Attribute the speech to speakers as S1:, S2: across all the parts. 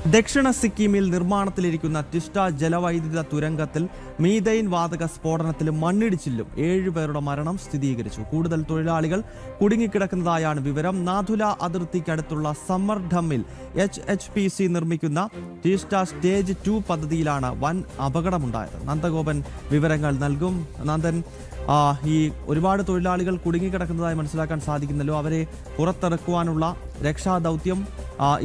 S1: ദക്ഷിണ സിക്കിമിൽ നിർമ്മാണത്തിലിരിക്കുന്ന ടിസ്റ്റ ജലവൈദ്യുത തുരങ്കത്തിൽ മീഥൈൻ വാതക സ്ഫോടനത്തിലും മണ്ണിടിച്ചിലും 7 പേരുടെ മരണം സ്ഥിരീകരിച്ചു. കൂടുതൽ തൊഴിലാളികൾ കുടുങ്ങിക്കിടക്കുന്നതായാണ് വിവരം. നാഥുല അതിർത്തിക്കടുത്തുള്ള സമ്മർ ഡമ്മിൽ HHPC നിർമ്മിക്കുന്ന ടിസ്റ്റ സ്റ്റേജ് 2 പദ്ധതിയിലാണ് വൻ അപകടമുണ്ടായത്. നന്ദഗോപൻ വിവരങ്ങൾ നൽകും. നന്ദൻ, ഈ ഒരുപാട് തൊഴിലാളികൾ കുടുങ്ങിക്കിടക്കുന്നതായി മനസ്സിലാക്കാൻ സാധിക്കുന്നല്ലോ. അവരെ പുറത്തിറക്കുവാനുള്ള രക്ഷാദൗത്യം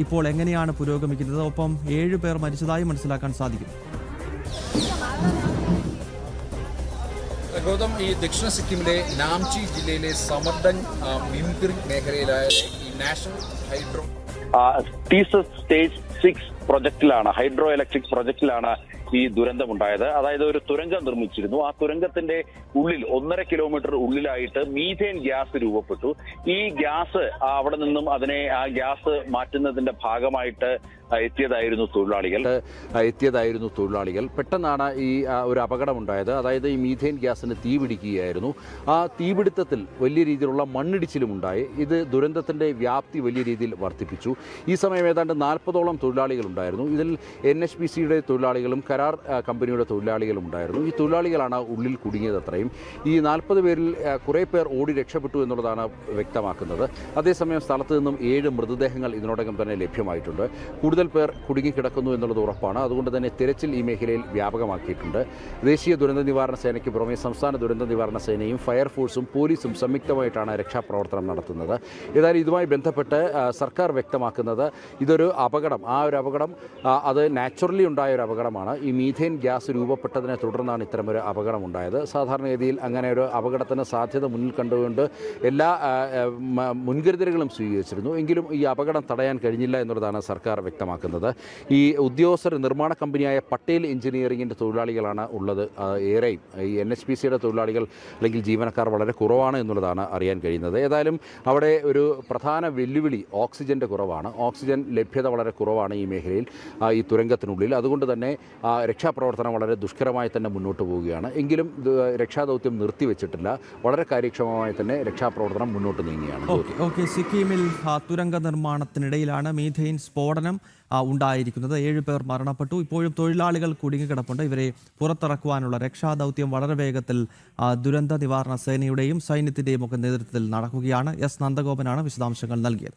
S1: ഇപ്പോൾ എങ്ങനെയാണ് പുരോഗമിക്കുന്നത്? ഒപ്പം 7 പേർ മരിച്ചതായി മനസ്സിലാക്കാൻ സാധിക്കുന്നു.
S2: ഗൗതം, ഈ ദക്ഷിണ സിക്കിമിലെ നാംചി ജില്ലയിലെ സമർഡൻ മിംഗ്രിക് മേഖലയിലായ ഈ നാഷണൽ ഹൈഡ്രോ
S3: സ്റ്റേജ് 6 പ്രൊജക്ടിലാണ്, ഹൈഡ്രോ ഇലക്ട്രിക് പ്രൊജക്ടിലാണ് ഈ ദുരന്തമുണ്ടായത്. അതായത് ഒരു തുരങ്കം നിർമ്മിച്ചിരുന്നു. ആ തുരങ്കത്തിന്റെ ഉള്ളിൽ 1.5 കിലോമീറ്റർ ഉള്ളിലായിട്ട് മീഥേൻ ഗ്യാസ് രൂപപ്പെട്ടു. ഈ ഗ്യാസ് അവിടെ നിന്നും ആ ഗ്യാസ് മാറ്റുന്നതിന്റെ ഭാഗമായിട്ട് എത്തിയതായിരുന്നു തൊഴിലാളികൾ. പെട്ടെന്നാണ് ഈ ഒരു അപകടമുണ്ടായത്. അതായത് ഈ മീഥേൻ ഗ്യാസിന് തീ പിടിക്കുകയായിരുന്നു. ആ തീപിടുത്തത്തിൽ വലിയ രീതിയിലുള്ള മണ്ണിടിച്ചിലും ഉണ്ടായി. ഇത് ദുരന്തത്തിന്റെ വ്യാപ്തി വലിയ രീതിയിൽ വർദ്ധിപ്പിച്ചു. ഈ സമയം ഏതാണ്ട് 40ഓളം തൊഴിലാളികൾ ഉണ്ടായിരുന്നു. ഇതിൽ NHPCയുടെ തൊഴിലാളികളും കരാർ കമ്പനിയുടെ തൊഴിലാളികളും ഉണ്ടായിരുന്നു. ഈ തൊഴിലാളികളാണ് ഉള്ളിൽ കുടുങ്ങിയത്. അത്രയും ഈ 40 പേരിൽ കുറേ പേർ ഓടി രക്ഷപ്പെട്ടു എന്നുള്ളതാണ് വ്യക്തമാക്കുന്നത്. അതേസമയം സ്ഥലത്ത് നിന്നും 7 മൃതദേഹങ്ങൾ ഇതിനോടകം തന്നെ ലഭ്യമായിട്ടുണ്ട്. കൂടുതൽ പേർ കുടുങ്ങിക്കിടക്കുന്നു എന്നുള്ളത് ഉറപ്പാണ്. അതുകൊണ്ട് തന്നെ തിരച്ചിൽ ഈ മേഖലയിൽ വ്യാപകമാക്കിയിട്ടുണ്ട്. ദേശീയ ദുരന്ത നിവാരണ സേനയ്ക്ക് പുറമെ സംസ്ഥാന ദുരന്ത നിവാരണ സേനയും ഫയർഫോഴ്സും പോലീസും സംയുക്തമായിട്ടാണ് രക്ഷാപ്രവർത്തനം നടത്തുന്നത്. ഏതായാലും ഇതുമായി ബന്ധപ്പെട്ട് സർക്കാർ വ്യക്തമാക്കുന്നത് ഇതൊരു അപകടം, ഒരു അപകടം അത് നാച്ചുറലി ഉണ്ടായ ഒരു അപകടമാണ്. ഈ മീഥേൻ ഗ്യാസ് രൂപപ്പെട്ടതിനെ തുടർന്നാണ് ഇത്തരമൊരു അപകടം ഉണ്ടായത്. സാധാരണഗതിയിൽ അങ്ങനെ ഒരു അപകടത്തിന് സാധ്യത മുന്നിൽ കണ്ടുകൊണ്ട് എല്ലാ മുൻകരുതലുകളും സ്വീകരിച്ചിരുന്നു. എങ്കിലും ഈ അപകടം തടയാൻ കഴിഞ്ഞില്ല എന്നുള്ളതാണ് സർക്കാർ വ്യക്തമാക്കുന്നത്. ഈ ഉദ്യോഗസ്ഥർ നിർമ്മാണ കമ്പനിയായ പട്ടേൽ എഞ്ചിനീയറിംഗിൻ്റെ തൊഴിലാളികളാണ് ഉള്ളത്. ഏറെയും ഈ NHPCയുടെ തൊഴിലാളികൾ അല്ലെങ്കിൽ ജീവനക്കാർ വളരെ കുറവാണ് എന്നുള്ളതാണ് അറിയാൻ കഴിയുന്നത്. ഏതായാലും അവിടെ ഒരു പ്രധാന വെല്ലുവിളി ഓക്സിജൻ്റെ കുറവാണ്. ഓക്സിജൻ ലഭ്യത വളരെ കുറവാണ് ഈ മേഖലയിൽ, ഈ തുരങ്കത്തിനുള്ളിൽ. അതുകൊണ്ട് തന്നെ രക്ഷാപ്രവർത്തനം വളരെ ദുഷ്കരമായി തന്നെ മുന്നോട്ട് പോവുകയാണ്. എങ്കിലും രക്ഷാദൗത്യം നിർത്തിവെച്ചിട്ടില്ല. വളരെ കാര്യക്ഷമമായി തന്നെ രക്ഷാപ്രവർത്തനം മുന്നോട്ട് നീങ്ങുകയാണ്.
S1: സിക്കിമിൽ തുരങ്ക നിർമ്മാണത്തിനിടയിലാണ് മീഥെയിൻ സ്ഫോടനം ഉണ്ടായിരിക്കുന്നത്. 7 പേർ മരണപ്പെട്ടു. ഇപ്പോഴും തൊഴിലാളികൾ കുടുങ്ങിക്കിടപ്പുണ്ട്. ഇവരെ പുറത്തിറക്കുവാനുള്ള രക്ഷാദൗത്യം വളരെ വേഗത്തിൽ ദുരന്ത നിവാരണ സേനയുടെയും സൈന്യത്തിന്റെയും ഒക്കെ നേതൃത്വത്തിൽ നടക്കുകയാണ്. നന്ദഗോപനാണ് വിശദാംശങ്ങൾ നൽകിയത്.